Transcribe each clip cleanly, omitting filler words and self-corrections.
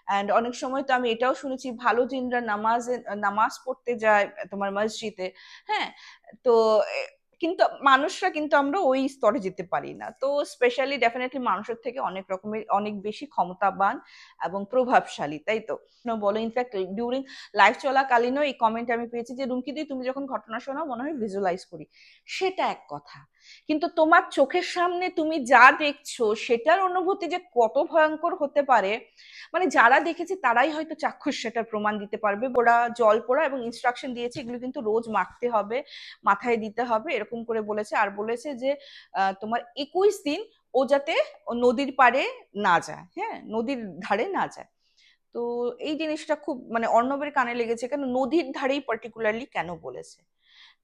And অনেক সময় তো আমি এটাও শুনেছি ভালো জিনরা নামাজ পড়তে যায় তোমার মসজিদে। হ্যাঁ, তো কিন্তু মানুষরা কিন্তু আমরা ওই স্তরে যেতে পারি না। তো স্পেশালি ডেফিনেটলি মানুষের থেকে অনেক রকমের অনেক বেশি ক্ষমতাবান এবং প্রভাবশালী, তাই তো বলো। ইনফ্যাক্ট ডিউরিং লাইভ চলাকালীনও এই কমেন্ট আমি পেয়েছি যে রুমকি দি তুমি যখন ঘটনা শোনাও মনে হয় ভিজুয়ালাইজ করি। সেটা এক কথা, কিন্তু তোমার চোখের সামনে তুমি যা দেখছো সেটার অনুভূতি যে কত ভয়ঙ্কর হতে পারে, মানে যারা দেখেছে তারাই হয়তো চাক্ষুষ সেটার প্রমাণ দিতে পারবে। ওরা জল পোড়া এবং ইনস্ট্রাকশন দিয়েছে এগুলো কিন্তু রোজ মাখতে হবে, মাথায় দিতে হবে, এরকম করে বলেছে। আর বলেছে যে তোমার 21 দিন ও যাতে নদীর পাড়ে না যায়, হ্যাঁ, নদীর ধারে না যায়। তো এই জিনিসটা খুব মানে অর্ণবের কানে লেগেছে, কেন নদীর ধারেই পার্টিকুলারলি কেন বলেছে।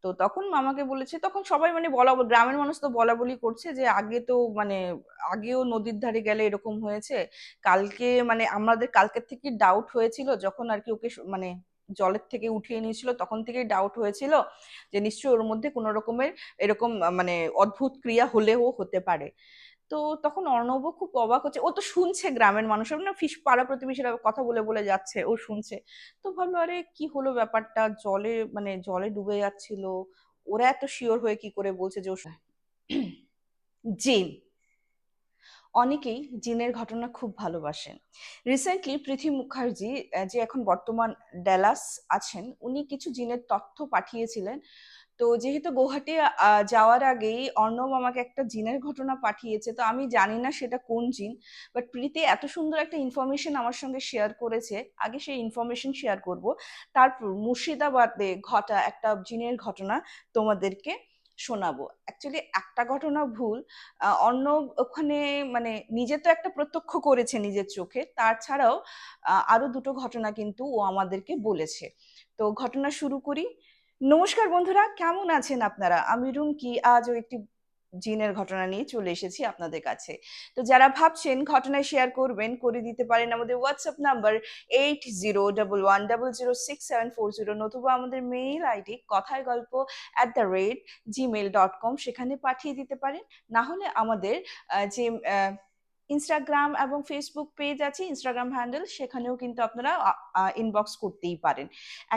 তো তখন মামাকে বলেছে, তখন সবাই মানে বলা, গ্রামের মানুষ তো বলা বলি করছে যে আগে তো মানে আগেও নদীর ধারে গেলে এরকম হয়েছে। কালকে মানে আমাদের কালকের থেকে ডাউট হয়েছিল যখন আর কি ওকে মানে জলের থেকে উঠিয়ে নিয়েছিল, তখন থেকেই ডাউট হয়েছিল যে নিশ্চয়ই ওর মধ্যে কোনো রকমের এরকম মানে অদ্ভুত ক্রিয়া হলেও হতে পারে। তো তখন অর্ণবও খুব অবাক হচ্ছে, ও তো শুনছে গ্রামের মানুষের না ফিস পাড়া প্রতিবেশীরা কথা বলে বলে যাচ্ছে, ও শুনছে। তো ভাবলো আরে কি হলো ব্যাপারটা, জলে মানে জলে ডুবে যাচ্ছিল, ওরা এত শিওর হয়ে কি করে বলছে যে ও জিন। অনেকেই জিনের ঘটনা খুব ভালোবাসেন। রিসেন্টলি পৃথ্বী মুখার্জি যে এখন বর্তমান ডেলাস আছেন, উনি কিছু জিনের তথ্য পাঠিয়েছিলেন। তো যেহেতু গুয়াহাটি যাওয়ার আগেই অর্ণব আমাকে একটা জিনের ঘটনা পাঠিয়েছে, তো আমি জানি না সেটা কোন জিন, বাট প্রীতি এত সুন্দর একটা ইনফরমেশন আমার সঙ্গে শেয়ার করেছে। আগে সেই ইনফরমেশন শেয়ার করব, তারপর মুর্শিদাবাদে ঘটা একটা জিনের ঘটনা তোমাদেরকে শোনাবো। অ্যাকচুয়ালি একটা ঘটনা ভুল, অর্ণব ওখানে মানে নিজে তো একটা প্রত্যক্ষ করেছে নিজের চোখে, তাছাড়াও আরো দুটো ঘটনা কিন্তু ও আমাদেরকে বলেছে। তো ঘটনা শুরু করি। নমস্কার বন্ধুরা, কেমন আছেন আপনারা? আমি রুমকি, আজও একটি জিনের ঘটনা নিয়ে চলে এসেছি আপনাদের কাছে। তো যারা ভাবছেন ঘটনায় শেয়ার করবেন, করে দিতে পারেন আমাদের হোয়াটসঅ্যাপ নাম্বার 8011006740, নতুবা আমাদের মেইল আইডি কথায় গল্প @gmail.com, সেখানে পাঠিয়ে দিতে পারেন। না হলে আমাদের যে ইনস্টাগ্রাম এবং ফেসবুক পেজ আছে, ইনস্টাগ্রাম হ্যান্ডেল, সেখানেও কিন্তু আপনারা ইনবক্স করতেই পারেন।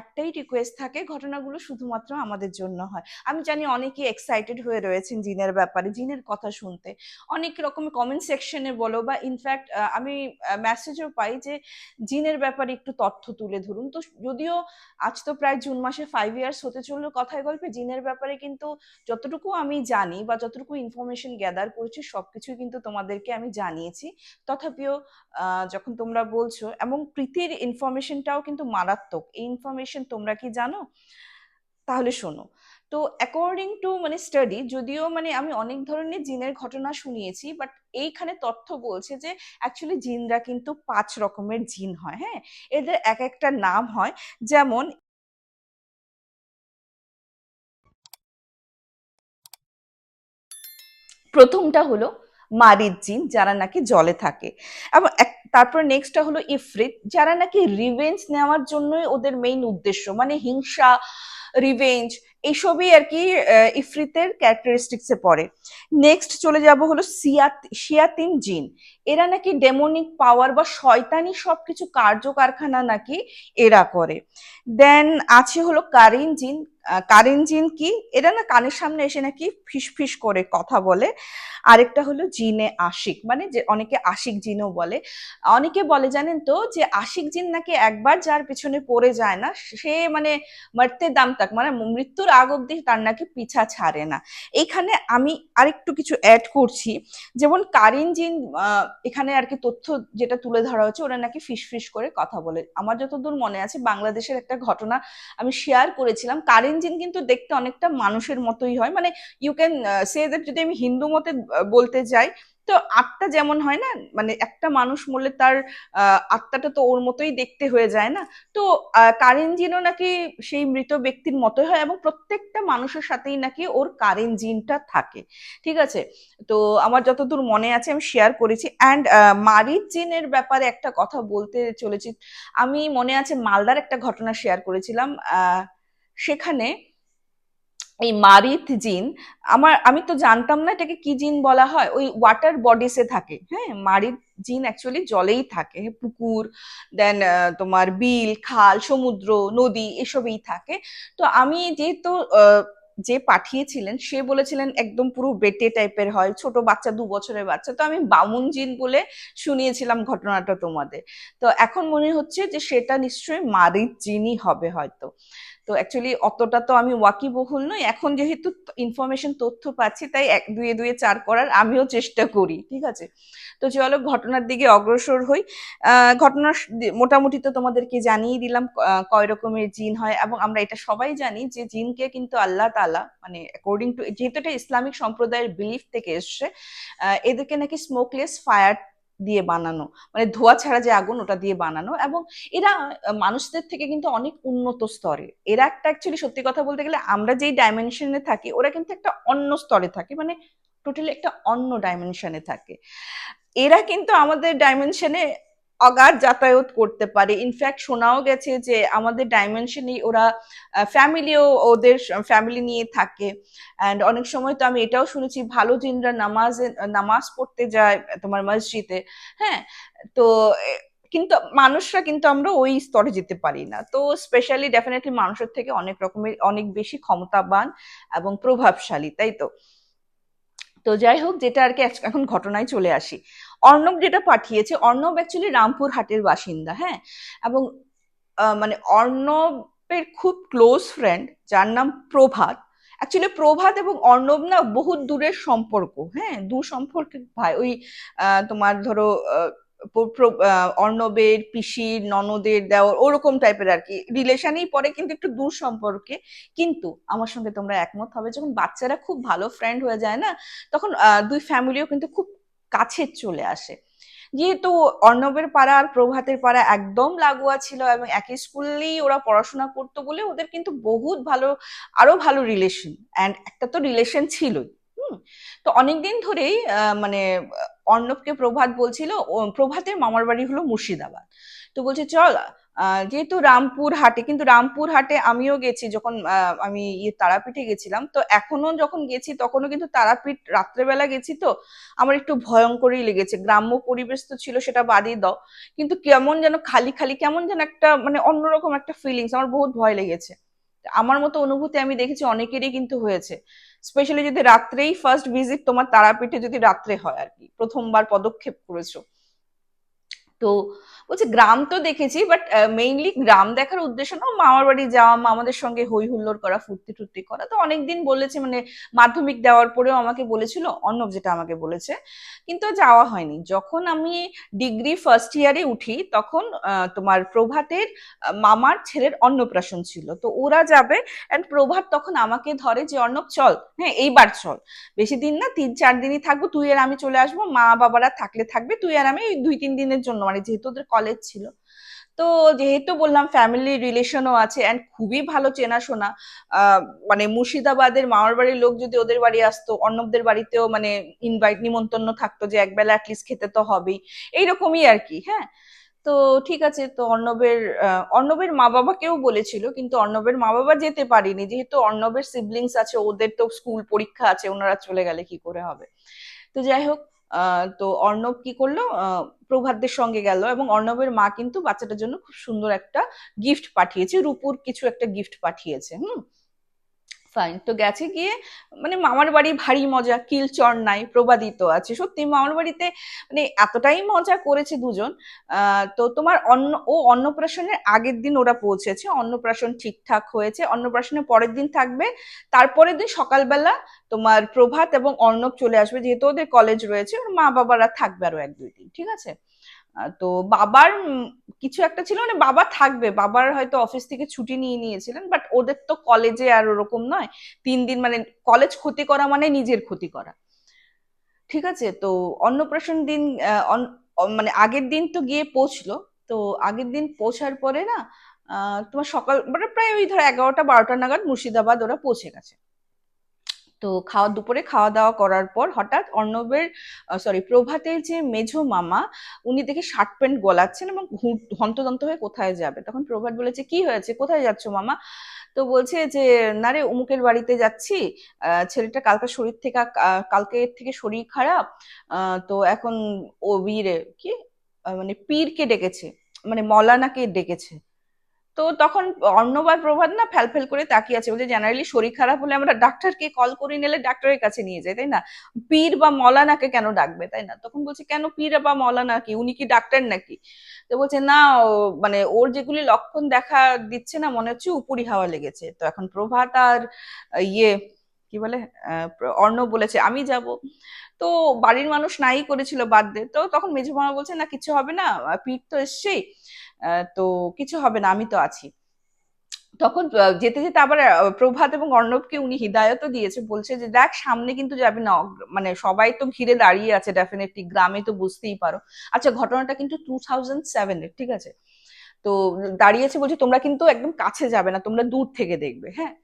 একটাই রিকোয়েস্ট থাকে, ঘটনাগুলো শুধুমাত্র আমাদের জন্য হয়। আমি জানি অনেকে এক্সাইটেড হয়ে রয়েছেন জিনের ব্যাপারে, জিনের কথা শুনতে। অনেক রকম কমেন্ট সেকশনে বলো বা ইনফ্যাক্ট আমি মেসেজও পাই যে জিনের ব্যাপারে একটু তথ্য তুলে ধরুন। তো যদিও আজ তো প্রায় জুন মাসে 5 ইয়ার্স হতে চললো কথায় গল্পে, জিনের ব্যাপারে কিন্তু যতটুকু আমি জানি বা যতটুকু ইনফরমেশন গ্যাদার করেছি সবকিছুই কিন্তু তোমাদেরকে আমি জানিয়েছি। তথাপিও যখন তোমরা বলছো, এবং প্রীতির ইনফরমেশনটাও কিন্তু মারাত্মক, এই ইনফরমেশন তোমরা কি জানো? তাহলে শোনো। তো অ্যাকর্ডিং টু মানে স্টাডি, যদিও মানে আমি অনেক ধরনের জিনের ঘটনা শুনিয়েছি, বাট এইখানে তথ্য বলছে যে অ্যাকচুয়ালি জিনরা কিন্তু 5 রকমের জিন হয়। হ্যাঁ, এদের এক একটা নাম হয়। যেমন প্রথমটা হলো মারিদ জিন, যারা নাকি জলে থাকে। এবং তারপর নেক্সটটা হলো ইফরিত, যারা নাকি রিভেঞ্জ নেওয়ার জন্যই ওদের মেইন উদ্দেশ্য, মানে হিংসা, রিভেঞ্জ, এইসবই আর কি ইফরিতের ক্যারেক্টারিস্টিক্সে পড়ে। নেক্সট চলে যাব হলো শিয়াতিন জিন, এরা নাকি ডেমনিক পাওয়ার বা শয়তানি সবকিছু কার্যকারখানা নাকি এরা করে। দেন আছে হলো কারিন জিন। কারিন জিন কি, এরা না কানের সামনে এসে নাকি ফিস ফিস করে কথা বলে। আরেকটা হলো জিনে আশিক, মানে যে অনেকে আশিক জিনও বলে। অনেকে বলে জানেন তো যে আশিক জিন নাকি একবার যার পিছনে পড়ে যায় না, সে মানে মরতে দাম তাক, মানে মৃত্যুর আগ অব্দি তার নাকি পিছা ছাড়ে না। এইখানে আমি আরেকটু কিছু অ্যাড করছি। যেমন কারিন জিন, এখানে আর কি তথ্য যেটা তুলে ধরা হচ্ছে, ওরা নাকি ফিস ফিস করে কথা বলে। আমার যতদূর মনে আছে বাংলাদেশের একটা ঘটনা আমি শেয়ার করেছিলাম, কারিন জিন কিন্তু দেখতে অনেকটা মানুষের মতোই হয়, মানে ইউ ক্যান সে দ্যাট, যদি আমি হিন্দু মতে বলতে যাই, তো আত্মা যেমন হয় না, মানে একটা মানুষ মরলে তার আত্মাটা তো ওর মতোই দেখতে হয়ে যায় না। তো কারেনজিনও নাকি সেই মৃত ব্যক্তির মতোই হয়, এবং প্রত্যেকটা মানুষের সাথেই নাকি ওর কারেনজিনটা থাকে। ঠিক আছে, তো আমার যতদূর মনে আছে আমি শেয়ার করেছি। অ্যান্ড মারিচ জিনের ব্যাপারে একটা কথা বলতে চলেছি। আমি মনে আছে মালদার একটা ঘটনা শেয়ার করেছিলাম, সেখানে এই মারিথ জিন, আমি তো জানতাম না এটাকে কি জিন বলা হয়, ওই ওয়াটার বডিসে থাকে। হ্যাঁ, মারিথ জিন অ্যাকচুয়ালি জলেই থাকে, পুকুর, দেন তোমার বিল, খাল, সমুদ্র, নদী এসবেই থাকে। তো আমি যেহেতু যে পাঠিয়েছিলেন সে বলেছিলেন একদম পুরো বেটে টাইপের হয়, ছোট বাচ্চা, 2 বছরের বাচ্চা। তো আমি বামুন জিন বলে শুনিয়েছিলাম ঘটনাটা তোমাদের। তো এখন মনে হচ্ছে যে সেটা নিশ্চয়ই মারিথ জিনই হবে হয়তো। তো অ্যাকচুয়ালি অতটা তো আমি ওয়াকিবহুল নই, এখন যেহেতু ইনফরমেশন তথ্য পাচ্ছি তাই এক দুয়ে দুয়ে চার করার আমিও চেষ্টা করি। ঠিক আছে, তো চলো ঘটনার দিকে অগ্রসর হই। ঘটনার মোটামুটি তো তোমাদেরকে জানিয়ে দিলাম কয় রকমের জিন হয়, এবং আমরা এটা সবাই জানি যে জিনকে কিন্তু আল্লাহ তাআলা, মানে অ্যাকর্ডিং টু, যেহেতু এটা ইসলামিক সম্প্রদায়ের বিলিফ থেকে এসছে, এদেরকে নাকি স্মোকলেস ফায়ার দিয়ে বানানো, মানে ধোঁয়া ছাড়া যে আগুন, ওটা দিয়ে বানানো। এবং এরা মানুষদের থেকে কিন্তু অনেক উন্নত স্তরে। এরা একটা অ্যাকচুয়ালি সত্যি কথা বলতে গেলে আমরা যেই ডাইমেনশনে থাকি ওরা কিন্তু একটা অন্য স্তরে থাকে, মানে টোটালি একটা অন্য ডাইমেনশনে থাকে। এরা কিন্তু আমাদের ডাইমেনশনে অগাধ যাতায়াত করতে পারে। ইনফ্যাক্ট শোনাও গেছে যে আমাদের ডাইমেনশনে ওরা ফ্যামিলিও, ওদের ফ্যামিলি নিয়ে থাকে। অ্যান্ড অনেক সময় তো আমি এটাও শুনেছি ভালো জিনরা নামাজ পড়তে যায় তোমার মসজিদে। হ্যাঁ, তো কিন্তু মানুষরা কিন্তু আমরা ওই স্তরে যেতে পারি না। তো স্পেশালি ডেফিনেটলি মানুষের থেকে অনেক রকমের, অনেক বেশি ক্ষমতাবান এবং প্রভাবশালী, তাই তো। তো যাই হোক, যেটা আর কি এখন ঘটনায় চলে আসি। অর্ণব যেটা পাঠিয়েছে, অর্ণব অ্যাকচুয়ালি রামপুর হাটের বাসিন্দা। হ্যাঁ, এবং মানে অর্ণবের খুব ক্লোজ ফ্রেন্ড যার নাম প্রভাত। অ্যাকচুয়ালি প্রভাত এবং অর্ণব না বহুত দূরের সম্পর্ক। হ্যাঁ, দূর সম্পর্কের ভাই। ওই তোমার ধরো অর্ণবের পিসির ননদের দেওয়ার ওরকম টাইপের আর কি রিলেশনই পড়ে, কিন্তু একটু দূর সম্পর্কে। কিন্তু আমার সঙ্গে তোমরা একমত হবে, যখন বাচ্চারা খুব ভালো ফ্রেন্ড হয়ে যায় না, তখন দুই ফ্যামিলিও কিন্তু খুব কাছে চলে আসে। যেহেতু অর্ণবের পাড়া আর প্রভাতের পাড়া একদম লাগোয়া ছিল এবং একই স্কুলেই ওরা পড়াশোনা করতো বলে ওদের কিন্তু বহুত ভালো, আরো ভালো রিলেশন, অ্যান্ড একটা তো রিলেশন ছিলই। হুম। তো অনেকদিন ধরেই মানে অর্ণবকে প্রভাত বলছিল, প্রভাতের মামার বাড়ি হলো মুর্শিদাবাদ। তো বলছে চল, যেহেতু রামপুর হাটে, কিন্তু রামপুর হাটে আমিও গেছি যখন আমি তারাপীঠে গেছিলাম, তো এখনো যখন গেছি তখনও কিন্তু তারাপীঠ রাত্রেবেলা গেছি, তো আমার একটু ভয়ঙ্করই লেগেছে। গ্রাম্য পরিবেশ তো ছিল, সেটা বাদই দাও, কিন্তু কেমন যেন খালি খালি, কেমন যেন একটা মানে অন্যরকম একটা ফিলিংস, আমার বহুত ভয় লেগেছে। আমার মতো অনুভূতি আমি দেখেছি অনেকেরই কিন্তু হয়েছে, স্পেশালি যদি রাত্রেই ফার্স্ট ভিজিট তোমার তারাপীঠে যদি রাত্রে হয় আর কি, প্রথমবার পদক্ষেপ করেছো। তো বলছে গ্রাম তো দেখেছি, বাট মেইনলি গ্রাম দেখার উদ্দেশ্য না, মামার বাড়ি যাওয়া, মামাদের সঙ্গে হই হুল্লোড় করা, ফুর্তি টুর্তি করা। তো অনেকদিন বলেছে, মানে মাধ্যমিক দেওয়ার পরেও আমাকে বলেছিল অর্ণব, যেটা আমাকে বলেছে, কিন্তু যাওয়া হয়নি। যখন আমি ডিগ্রি ফার্স্ট ইয়ারে উঠি তখন তোমার প্রভাতের মামার ছেলের অন্নপ্রাশন ছিল, তো ওরা যাবে। এন্ড প্রভাত তখন আমাকে ধরে যে অর্ণব চল, হ্যাঁ এইবার চল, বেশি দিন না, 3-4 দিনই থাকবো, তুই আর আমি চলে আসবো, মা বাবারা থাকলে থাকবে, তুই আর আমি 2-3 দিনের জন্য, মানে যেহেতু ওদের কলেজ ছিল। তো যেহেতু বললাম ফ্যামিলি রিলেশনও আছে অ্যান্ড খুবই ভালো চেনাশোনা, আহ মানে মুর্শিদাবাদের মামার বাড়ির লোক যদি ওদের বাড়ি আসতো, অর্ণবদের বাড়িতেও মানে ইনভাইট, নিমন্ত্রণ থাকতো যে একবেলা অ্যাটলিস্ট খেতে তো হবেই, এইরকমই আর কি। হ্যাঁ, তো ঠিক আছে। তো অর্ণবের মা বাবাকেও বলেছিল, কিন্তু অর্ণবের মা বাবা যেতে পারিনি, যেহেতু অর্ণবের সিবলিংস আছে, ওদের তো স্কুল পরীক্ষা আছে, ওনারা চলে গেলে কি করে হবে। তো যাই হোক, তো অর্ণব কি করলো, প্রভাতদের সঙ্গে গেল, এবং অর্ণবের মা কিন্তু বাচ্চাটার জন্য খুব সুন্দর একটা গিফট পাঠিয়েছে, রূপুর কিছু একটা গিফট পাঠিয়েছে। হুম, ফাইন। তো গেছে গিয়ে, মানে মামার বাড়ি ভারী মজা, কিল চড় নাই, প্রবাদিত আছে। সত্যি মামার বাড়িতে মানে এতটাই মজা করেছে দুজন। তো তোমার অন্নপ্রাশনের আগের দিন ওরা পৌঁছেছে, অন্নপ্রাশন ঠিকঠাক হয়েছে, অন্নপ্রাশনের পরের দিন থাকবে, তারপরের দিন সকালবেলা তোমার প্রভাত এবং অর্ণব চলে আসবে, যেহেতু ওদের কলেজ রয়েছে, ওর মা বাবারা থাকবে আরো 1-2 দিন। ঠিক আছে। তো বাবার কিছু একটা ছিল, মানে বাবা থাকবে, বাবার হয়তো অফিস থেকে ছুটি নিয়ে নিয়েছিলেন, বাট ওদের তো কলেজে আর ওরকম নয়, 3 দিন মানে কলেজ ক্ষতি করা মানে নিজের ক্ষতি করা। ঠিক আছে। তো অন্নপ্রাশন দিন মানে আগের দিন তো গিয়ে পৌঁছলো। তো আগের দিন পৌঁছার পরে না, তোমার সকাল মানে প্রায় ওই ধর 11টা 12টা নাগাদ মুর্শিদাবাদ ওরা পৌঁছে গেছে। তো দুপুরে খাওয়া দাওয়া করার পর হঠাৎ অর্ণবের প্রভাতের যে মেঝো মামা, উনি দেখে শার্ট প্যান্ট গলাচ্ছেন এবং হন্তদন্ত হয়ে কোথায় যাবে। তখন প্রভাত বলেছে, কি হয়েছে, কোথায় যাচ্ছ মামা? তো বলছে যে, না রে, অমুকের বাড়িতে যাচ্ছি, ছেলেটা কালকে থেকে শরীর খারাপ, তো এখন ও বীরে কি মানে পীরকে ডেকেছে, মানে মলানাকে ডেকেছে। তো তখন অর্ণব আর প্রভাত না ফ্যাল করে তাকিয়ে আছে, বলছে জেনারেলি শরীর খারাপ হলে আমরা ডাক্তারকে কল করে নিলে ডাক্তারের কাছে নিয়ে যাই, তাই না? পীর বা মলানাকে কেন ডাকবে, তাই না? তখন বলছে, কেন পীর বা মলানা কি, উনি কি ডাক্তার নাকি? তো বলছে না, মানে ওর যেগুলি লক্ষণ দেখা দিচ্ছে না, মনে হচ্ছে উপরি হাওয়া লেগেছে। তো এখন প্রভাত আর ইয়ে কি বলে অর্ণব বলেছে আমি যাব। তো বাড়ির মানুষ নাই করেছিল বাদ দে। তো তখন মেজো মামা বলছে, না কিছু হবে না, পীর তো এসছেই, তো কিছু হবে না, আমি তো আছি। তখন যেতে যেতে আবার প্রভাত এবং অর্ণবকে উনি হিদায়তও দিয়েছে, বলছে যে দেখ সামনে কিন্তু যাবি না, মানে সবাই তো ঘিরে দাঁড়িয়ে আছে, ডেফিনেটলি গ্রামে তো বুঝতেই পারো। আচ্ছা, ঘটনাটা কিন্তু 2007-এর, ঠিক আছে? তো দাঁড়িয়েছে, বলছে তোমরা কিন্তু একদম কাছে যাবে না, তোমরা দূর থেকে দেখবে, হ্যাঁ?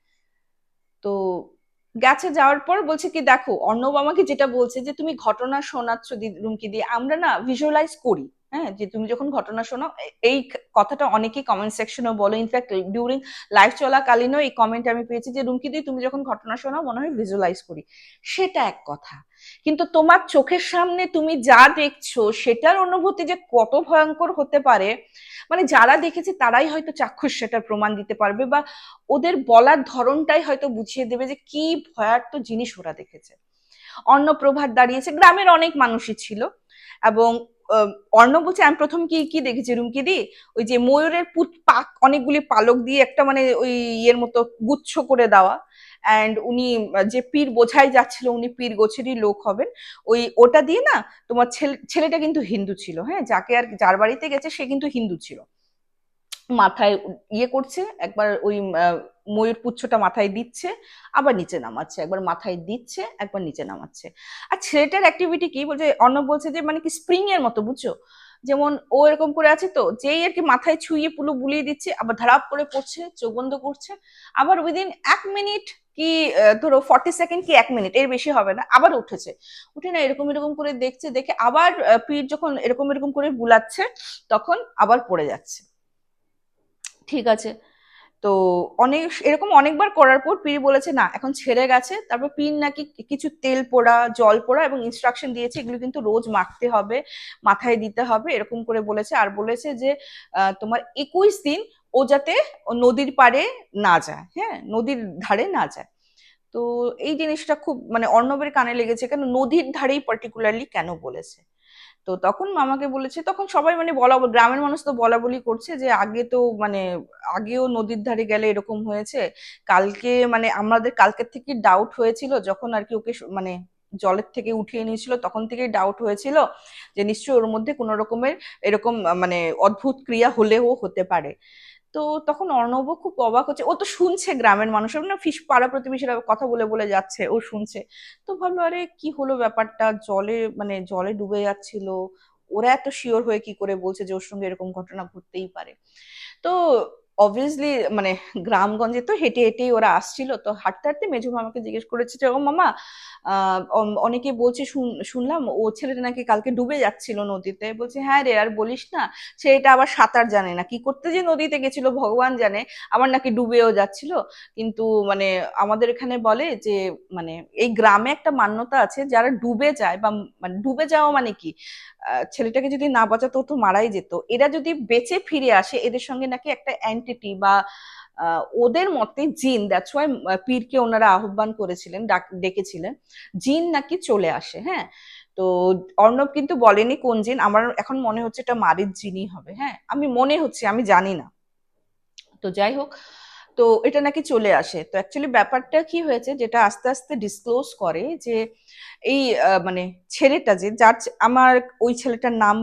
তো গেছে, যাওয়ার পর বলছে কি, দেখো অর্ণব আমাকে যেটা বলছে যে তুমি ঘটনা শোনাচ্ছ রুমকি দিয়ে, আমরা না ভিজুয়ালাইজ করি, হ্যাঁ, যে তুমি যখন ঘটনা শোনাও, এই কথাটা অনেকেই কমেন্ট সেকশনে বলো, ইনফ্যাক্ট ডিউরিং লাইভ চলাকালীনও এই কমেন্ট আমি পেয়েছি যে রুমকি দিয়ে তুমি যখন ঘটনা শোনাও মনে হয় ভিজুয়ালাইজ করি। সেটা এক কথা, কিন্তু তোমার চোখের সামনে তুমি যা দেখছো সেটার অনুভূতি যে কত ভয়ঙ্কর হতে পারে, মানে যারা দেখেছে তারাই হয়তো চাক্ষুষ সেটার প্রমাণ দিতে পারবে, বা ওদের বলার ধরনটাই হয়তো বুঝিয়ে দেবে যে কি ভয়ার্ত জিনিস ওরা দেখেছে। অন্নপ্রভাত দাঁড়িয়েছে, গ্রামের অনেক মানুষই ছিল, এবং অর্ণব বলছে আমি প্রথম কি কি দেখেছি রুমকি দি, ওই যে ময়ূরের অনেকগুলি পালক দিয়ে একটা মানে ওই ইয়ের মতো গুচ্ছ করে দেওয়া, অ্যান্ড উনি যে পীর বোঝাই যাচ্ছিল উনি পীর গোছেরই লোক হবেন, ওটা দিয়ে না, তোমার ছেলেটা কিন্তু হিন্দু ছিল, হ্যাঁ, যাকে আর যার বাড়িতে গেছে সে কিন্তু হিন্দু ছিল, মাথায় ইয়ে করছে একবার ওই ময়ূর পুচ্ছটা মাথায় দিচ্ছে, আবার নিচে নামাচ্ছে, একবার মাথায় দিচ্ছে, একবার নিচে নামাচ্ছে। আর ছেলেটার অ্যাক্টিভিটি কি বলছে, অর্ণব বলছে যে মানে কি স্প্রিং এর মতো, বুঝছো? যেমন ও এরকম করে আছে, তো যেই আর কি মাথায় ছুঁয়ে পুরো বুলিয়ে দিচ্ছে, আবার ধারাপ করে পড়ছে, চোখ বন্ধ করছে, আবার উইদিন 1 মিনিট কি ধরো 40 সেকেন্ড কি 1 মিনিট, এর বেশি হবে না, আবার উঠেছে, উঠে না এরকম এরকম করে দেখছে, দেখে আবার পীর যখন এরকম এরকম করে বুলাচ্ছে তখন আবার পড়ে যাচ্ছে। ঠিক আছে, তো এরকম অনেকবার করার পর পীর বলেছে না এখন ছেড়ে গেছে। তারপর পীর নাকি কিছু তেল পোড়া, জল পোড়া এবং ইনস্ট্রাকশন দিয়েছে, এগুলো কিন্তু রোজ মাখতে হবে, মাথায় দিতে হবে, এরকম করে বলেছে। আর বলেছে যে তোমার 21 দিন ও যাতে নদীর পাড়ে না যায়, হ্যাঁ, নদীর ধারে না যায়। তো এই জিনিসটা খুব মানে অর্ণবের কানে লেগেছে, কেন নদীর ধারেই পার্টিকুলারলি কেন বলেছে। তো তখন মামাকে বলেছে, তখন সবাই মানে গ্রামের মানুষ তো বলা বলি করছে যে আগে তো মানে আগেও নদীর ধারে গেলে এরকম হয়েছে, কালকে মানে আমাদের কালকের থেকে ডাউট হয়েছিল, যখন আর কি ওকে মানে জলের থেকে উঠিয়ে নিয়েছিল তখন থেকেই ডাউট হয়েছিল যে নিশ্চয়ই ওর মধ্যে কোনো রকমের এরকম মানে অদ্ভুত ক্রিয়া হলেও হতে পারে। তো তখন অর্ণব খুব অবাক হচ্ছে, ও তো শুনছে গ্রামের মানুষের না পাড়া প্রতিবেশীরা কথা বলে বলে যাচ্ছে, ও শুনছে। তো ভাবলো আরে কি হলো ব্যাপারটা, জলে মানে জলে ডুবে যাচ্ছিল, ওরা এত শিওর হয়ে কি করে বলছে যে ওর সঙ্গে এরকম ঘটনা ঘটতেই পারে। তো অবভিয়াসলি মানে গ্রামগঞ্জে তো হেঁটে হেঁটেই ওরা আসছিল, তো হাঁটতে হাঁটতে মেজো মামাকে জিজ্ঞেস করেছে যে ও মামা, অনেকে বলছে শুনলাম ও ছেলেটা নাকি কালকে ডুবে যাচ্ছিল নদীতে। বলছে হ্যাঁ রে, আর বলিস না, ছেলেটা আবার সাঁতার জানে না, কি করতে যে নদীতে গেছিল ভগবান জানে, আবার নাকি ডুবেও যাচ্ছিল। কিন্তু মানে আমাদের এখানে বলে যে মানে এই গ্রামে একটা মান্যতা আছে, যারা ডুবে যায় বা মানে ডুবে যাওয়া মানে কি, ছেলেটাকে যদি না বাঁচাতো ও তো মারাই যেত, এরা যদি বেঁচে ফিরে আসে এদের সঙ্গে নাকি একটা অ্যান্টিটি বা ওদের মতে জিন, দ্যাটস ওয়াই পীরকে ওনারা আহ্বান করেছিলেন, ডেকেছিলেন, জিন নাকি চলে আসে, হ্যাঁ। তো অর্ণব কিন্তু বলেনি কোন জিন, আমার এখন মনে হচ্ছে এটা মারির জিনই হবে, হ্যাঁ, আমি মনে হচ্ছে, আমি জানি না। তো যাই হোক, তো এটা নাকি চলে আসে। তো অ্যাকচুয়ালি ব্যাপারটা কি হয়েছে, যেটা আস্তে আস্তে ডিসক্লোজ করে যে এই মানে ছেলেটা যে আমার ওই ছেলেটার নাম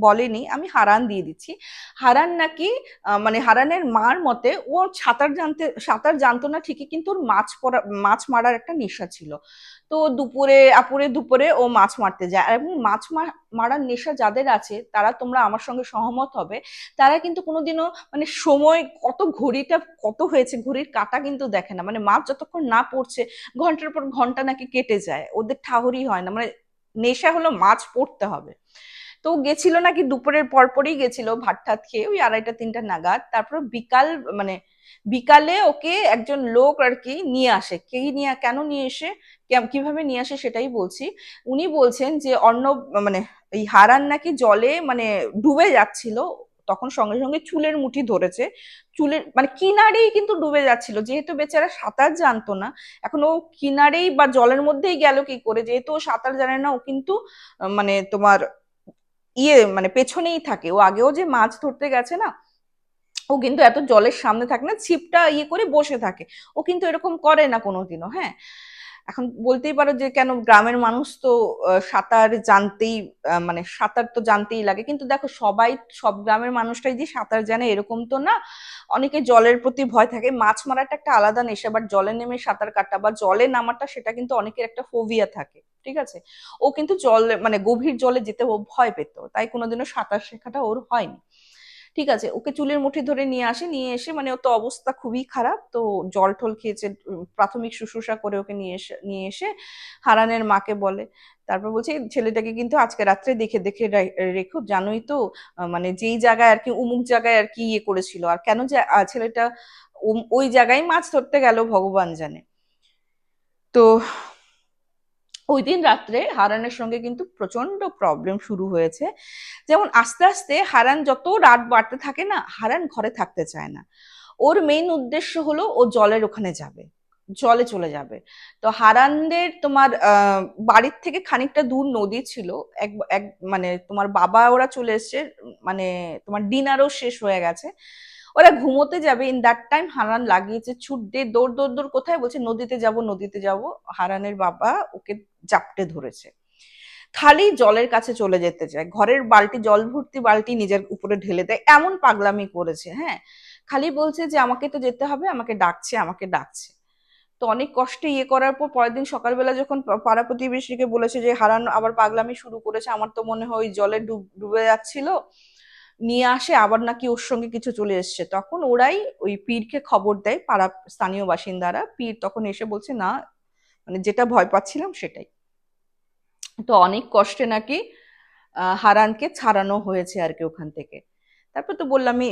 বলেনি, আমি হারান দিয়ে দিচ্ছি। হারান নাকি মানে হারানের মার মতে ও সাঁতার জানতো না ঠিকই, কিন্তু ওর মাছ মারার একটা নেশা ছিল। তো দুপুরে ও মাছ মারতে যায়। এবং মারার নেশা যাদের আছে তারা, তোমরা আমার সঙ্গে সহমত হবে, তারা কিন্তু কোনোদিনও মানে সময় কত, ঘড়িটা কত হয়েছে ঘড়ির কাঁটা কিন্তু দেখে না। মানে মাছ যতক্ষণ না পড়ছে ঘন্টার পর ঘন্টা নাকি কেটে যায়, ওদের ঠাহরই হয় না। মানে নেশা হলো মাছ পড়তে হবে। তো গেছিল নাকি দুপুরের পরপরই গেছিল ভাত ঠাত খেয়ে, ওই 2:30-3টা নাগাদ। তারপর মানে বিকালে ওকে একজন লোক আর কি নিয়ে আসে। কেন নিয়ে এসে, কিভাবে নিয়ে আসে সেটাই বলছি। উনি বলছেন যে মানে এই হারান নাকি জলে মানে ডুবে যাচ্ছিল, তখন সঙ্গে সঙ্গে চুলের মুঠি ধরেছে। চুলের মানে কিনারেই কিন্তু ডুবে যাচ্ছিল, যেহেতু বেচারা সাঁতার জানতো না। এখন ও কিনারেই বা জলের মধ্যেই গেল কি করে, যেহেতু ও সাঁতার জানে না, ও কিন্তু মানে তোমার মানে পেছনেই থাকে। ও আগেও যে মাছ ধরতে গেছে না, ও কিন্তু এত জলের সামনে থাকে না, ছিপটা করে বসে থাকে। ও কিন্তু এরকম করে না কোনোদিনও। হ্যাঁ, এখন বলতেই পারো যে কেন, গ্রামের মানুষ তো সাঁতার জানতেই মানে সাঁতার তো জানতেই লাগে। কিন্তু দেখো, সব গ্রামের মানুষটাই যে সাঁতার জানে এরকম তো না। অনেকে জলের প্রতি ভয় থাকে। মাছ মারাটা একটা আলাদা নেশা, বাট জলে নেমে সাঁতার কাটা বা জলে নামাটা সেটা কিন্তু অনেকের একটা ফোবিয়া থাকে। ঠিক আছে, ও কিন্তু মানে গভীর জলে যেতে ও ভয় পেত, তাই কোনোদিনও সাঁতার শেখাটা ওর হয়নি। ঠিক আছে, ওকে চুলের মুঠি ধরে নিয়ে এসে মানে ও তো অবস্থা খুবই খারাপ, তো জল টল খেয়েছে, প্রাথমিক শুশ্রূষা করে ওকে নিয়ে এসে হারানের মাকে বলে। তারপর বলছে, ছেলেটাকে কিন্তু আজকে রাত্রে দেখে দেখে রেখো, জানোই তো মানে যেই জায়গায় আর কি, উমুক জায়গায় আর কি করেছিল, আর কেন যে ছেলেটা ওই জায়গায় মাছ ধরতে গেল ভগবান জানে। তো ওই দিন রাত্রে হারানের সঙ্গে কিন্তু প্রচন্ড প্রবলেম শুরু হয়েছে। যেমন আস্তে আস্তে হারান যত রাত বাড়তে থাকে না, হারান ঘরে থাকতে চায় না। ওর মেইন উদ্দেশ্য হলো ও জলের ওখানে যাবে, জলে চলে যাবে। তো হারানদের তোমার বাড়ির থেকে খানিকটা দূর নদী ছিল। এক এক মানে তোমার বাবা ওরা চলে এসছে, মানে তোমার ডিনারও শেষ হয়ে গেছে, ওরা ঘুমোতে যাবে। ইন দ্যাট টাইম হারান লাগিয়েছে ছুট দিয়ে দৌড় দৌড় দৌড়, কোথায় বলছে নদীতে যাব নদীতে যাব। হারানের বাবা ওকে জাপটে ধরেছে, খালি জলের কাছে চলে যেতে চায়, ঘরের বালতি, জল ভর্তি বালতি নিজের উপরে ঢেলে দেয়, এমন পাগলামি করেছে। হ্যাঁ, খালি বলছে যে আমাকে তো যেতে হবে, আমাকে ডাকছে আমাকে ডাকছে। তো অনেক কষ্টে করার পর পরের দিন সকালবেলা যখন পাড়া প্রতিবেশীকে বলেছে যে হারান আবার পাগলামি শুরু করেছে, আমার তো মনে হয় ওই জলে ডুবে যাচ্ছিল, নিয়ে আসে আবার নাকি ওর সঙ্গে কিছু চলে এসছে, তখন ওরাই ওই পীরকে খবর দেয়, পাড়া স্থানীয় বাসিন্দারা। পীর তখন এসে বলছে না, মানে যেটা ভয় পাচ্ছিলাম সেটাই। তো অনেক কষ্টে নাকি হারানকে ছাড়ানো হয়েছে আর কি ওখান থেকে। তারপর তো বললামই,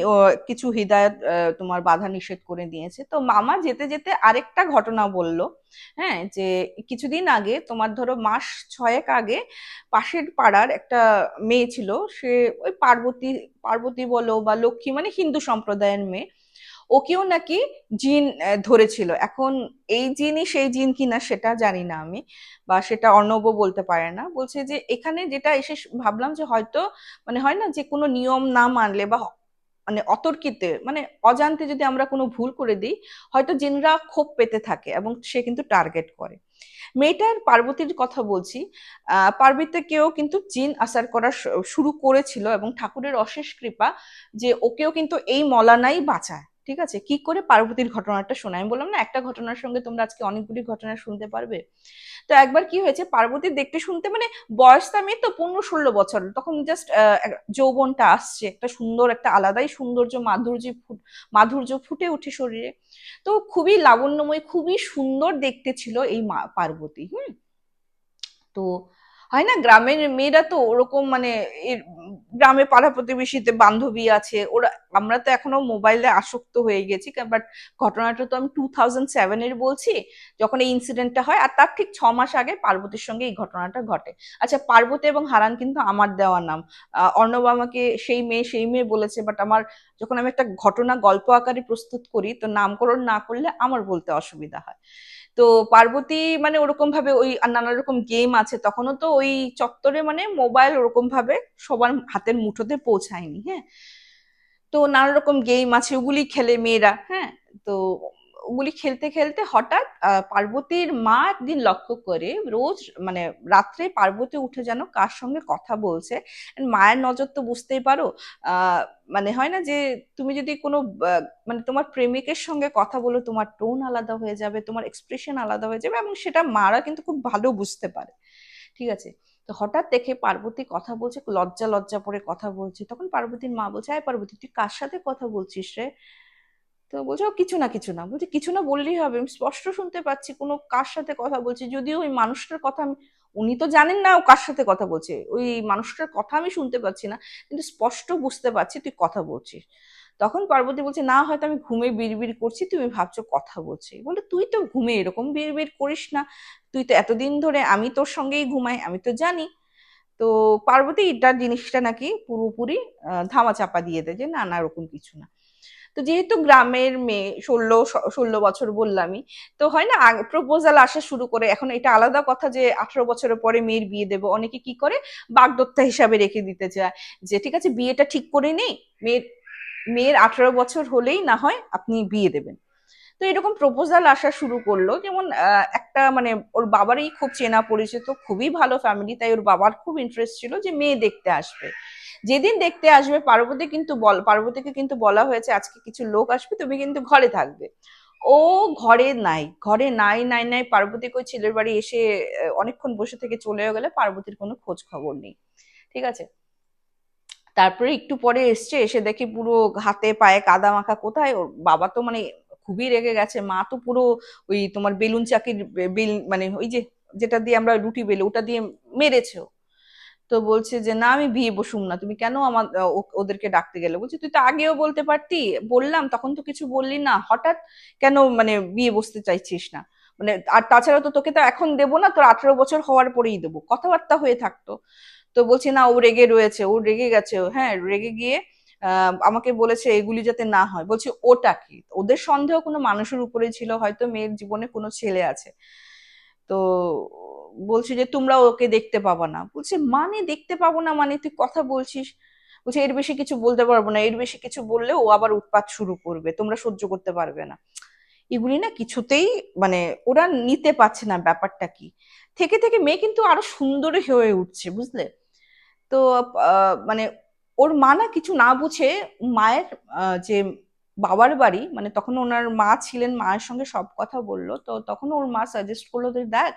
কিছু হিদায়ত তোমার বাধা নিষেধ করে দিয়েছে। তো মামা যেতে যেতে আরেকটা ঘটনা বলল। হ্যাঁ, যে কিছুদিন আগে, তোমার ধরো মাস 6 আগে, পাশের পাড়ার একটা মেয়ে ছিল। সে ওই পার্বতী, পার্বতী বলো বা লক্ষ্মী, মানে হিন্দু সম্প্রদায়ের মেয়ে। ওকেও নাকি জিন ধরেছিল। এখন এই জিনই সেই জিন কিনা সেটা জানি না আমি, বা সেটা অর্ণব বলতে পারে না। বলছে যে এখানে যেটা এসে ভাবলাম যে হয়তো মানে হয় না যে কোনো নিয়ম না মানলে বা মানে অতর্কিতে, মানে অজান্তে যদি আমরা কোনো ভুল করে দিই, হয়তো জিনরা ক্ষোভ পেতে থাকে এবং সে কিন্তু টার্গেট করে। মেয়েটার, পার্বতীর কথা বলছি। পার্বতীকেও কিন্তু জিন আসার করা শুরু করেছিল, এবং ঠাকুরের অশেষ কৃপা যে ওকেও কিন্তু এই মলানাই বাঁচায়। ঠিক আছে, কি করে পার্বতীর ঘটনাটা শোনায়। আমি বললাম না, একটা ঘটনার সঙ্গে তোমরা আজকে অনেকগুলি ঘটনা শুনতে পারবে। তো একবার কি হয়েছে, পার্বতী দেখতে শুনতে মানে বয়সটা মেয়ে তো 15-16 বছর, তখন জাস্ট যৌবনটা আসছে, একটা সুন্দর, একটা আলাদাই সৌন্দর্য, মাধুর্য ফুটে উঠে শরীরে। তো খুবই লাবণ্যময়, খুবই সুন্দর দেখতে ছিল এই মা পার্বতী। তো হয় না, গ্রামের মেয়েরা তো ওরকম মানে গ্রামে পাড়া প্রতিবেশীতে বান্ধবী আছে ওরা, আমরা তো এখনো মোবাইলে আসক্ত হয়ে গেছি। বাট ঘটনাটা তো আমি 2007-এর বলছি, যখন এই ইনসিডেন্টটা হয়। আর তার ঠিক 6 মাস আগে পার্বতীর সঙ্গে এই ঘটনাটা ঘটে। আচ্ছা, পার্বতী এবং হারান কিন্তু আমার দেওয়া নাম। অর্ণব আমাকে সেই মেয়ে বলেছে, বাট আমার যখন আমি একটা ঘটনা গল্প আকারে প্রস্তুত করি, তো নামকরণ না করলে আমার বলতে অসুবিধা হয়। তো পার্বতী মানে ওরকম ভাবে ওই নানা রকম গেম আছে, তখনও তো ওই চত্বরে মানে মোবাইল ওরকম ভাবে সবার হাতের মুঠোতে পৌঁছায়নি। হ্যাঁ, তো নানা রকম গেম আছে, ওগুলি খেলে মেয়েরা। হ্যাঁ, তো ওগুলি খেলতে খেলতে হঠাৎ পার্বতীর মা একদিন লক্ষ্য করে রোজ মানে রাত্রে পার্বতী উঠে যেন কার সঙ্গে কথা বলছে। মায়ের নজর তো বুঝতেই পারো, আহ মানে হয় না যে তুমি যদি কোনো মানে তোমার প্রেমিকের সঙ্গে কথা বলো, তোমার টোন আলাদা হয়ে যাবে, তোমার এক্সপ্রেশন আলাদা হয়ে যাবে, এবং সেটা মারা কিন্তু খুব ভালো বুঝতে পারে। ঠিক আছে? তো হঠাৎ দেখে পার্বতী কথা বলছে, লজ্জা লজ্জা পরে কথা বলছে, তখন পার্বতীর মা বলছে, আয় পার্বতী তুই কার সাথে কথা বলছিস রে? তো বলছে, "ও কিছু না কিছু না।" বলছে, কিছু না বললেই হবে, আমি স্পষ্ট শুনতে পাচ্ছি কোনো কার সাথে কথা বলছি, যদিও ওই মানুষটার কথা উনি তো জানেন না ও কার সাথে কথা বলছে, ওই মানুষটার কথা আমি শুনতে পাচ্ছি না, কিন্তু স্পষ্ট বুঝতে পারছি তুই কথা বলছিস। তখন পার্বতী বলছে, না হয়তো আমি ঘুমে বিড়বিড় করছি, তুমি ভাবছো কথা বলছি। বলে, তুই তো ঘুমে এরকম বিড়বিড় করিস না, তুই তো এতদিন ধরে আমি তোর সঙ্গেই ঘুমাই, আমি তো জানি। তো পার্বতী এটা জিনিসটা নাকি পুরোপুরি ধামাচাপা দিয়ে দেয় যে না না, ওরকম কিছু না। তো যেহেতু গ্রামের মেয়ে, 16 বছর বললামই, তো হয় না প্রপোজাল আসা শুরু করে। এখন এটা আলাদা কথা যে 18 বছরের পরে মেয়ের বিয়ে দেবো, অনেকে কি করে বাগদত্তা হিসাবে রেখে দিতে চায়, যে ঠিক আছে বিয়েটা ঠিক করে নেই, মেয়ের মেয়ের 18 বছর হলেই না হয় আপনি বিয়ে দেবেন। তো এরকম প্রপোজাল আসা শুরু করলো, যেমন একটা মানে ওর বাবারই খুব চেনা পরিচিত, খুবই ভালো ফ্যামিলি, তাই ওর বাবার খুব ইন্টারেস্ট ছিল যে মেয়ে দেখতে আসবে। যেদিন দেখতে আসবে পার্বতীকে কিন্তু বলা হয়েছে আজকে কিছু লোক আসবে, তুমি কিন্তু ঘরে থাকবে। ও ঘরে নাই, ঘরে নাই নাই নাই, পার্বতীকে ওই ছেলের বাড়ি এসে অনেকক্ষণ বসে থেকে চলেও গেলে, পার্বতীর কোনো খোঁজ খবর নেই। ঠিক আছে? তারপরে একটু পরে এসছে, এসে দেখি পুরো হাতে পায়ে কাদা মাখা। কোথায় ওর বাবা তো মানে খুবই রেগে গেছে, মা তো পুরো ওই তোমার বেলুন চাকির বেল মানে ওই যে যেটা দিয়ে আমরা রুটি বেলে ওটা দিয়ে মেরেছে ও। তো বলছে যে না আমি বিয়ে বসুম না, তুমি কেন আমার ওদেরকে ডাকতে গেলে? বলছে তুই তো আগেও বলতে পারতি, বললাম তখন তো কিছু বললি না, হঠাৎ কেন মানে বিয়ে বসতে চাইছিস না? মানে আর তাছাড়া তো তোকে তো এখন দেবো না, তোর 18 বছর হওয়ার পরেই দেবো, কথাবার্তা হয়ে থাকতো। তো বলছি না, ও রেগে রয়েছে, ও রেগে গেছে, হ্যাঁ রেগে গিয়ে আমাকে বলেছে এগুলি যাতে না হয়। বলছি ওটা কি? ওদের সন্দেহ কোনো মানুষের উপরে ছিল, হয়তো মেয়ের জীবনে কোনো ছেলে আছে। তো বলছি যে তোমরা ওকে দেখতে পাবো না। বলছে মানে দেখতে পাবো না মানে তুই কথা বলছিস? বলছে এর বেশি কিছু বলতে পারবো না, এর বেশি কিছু বললে ও আবার উৎপাত শুরু করবে, তোমরা সহ্য করতে পারবে না। এগুলি না কিছুতেই মানে ওরা নিতে পারছে না ব্যাপারটা কি। থেকে থেকে মেয়ে কিন্তু আরো সুন্দর হয়ে উঠছে, বুঝলে? তো মানে ওর মা না কিছু না বুঝে মায়ের যে বাবার বাড়ি, মানে তখন ওনার মা ছিলেন, মায়ের সঙ্গে সব কথা বললো। তো তখন ওর মা সাজেস্ট করলো যে দেখ,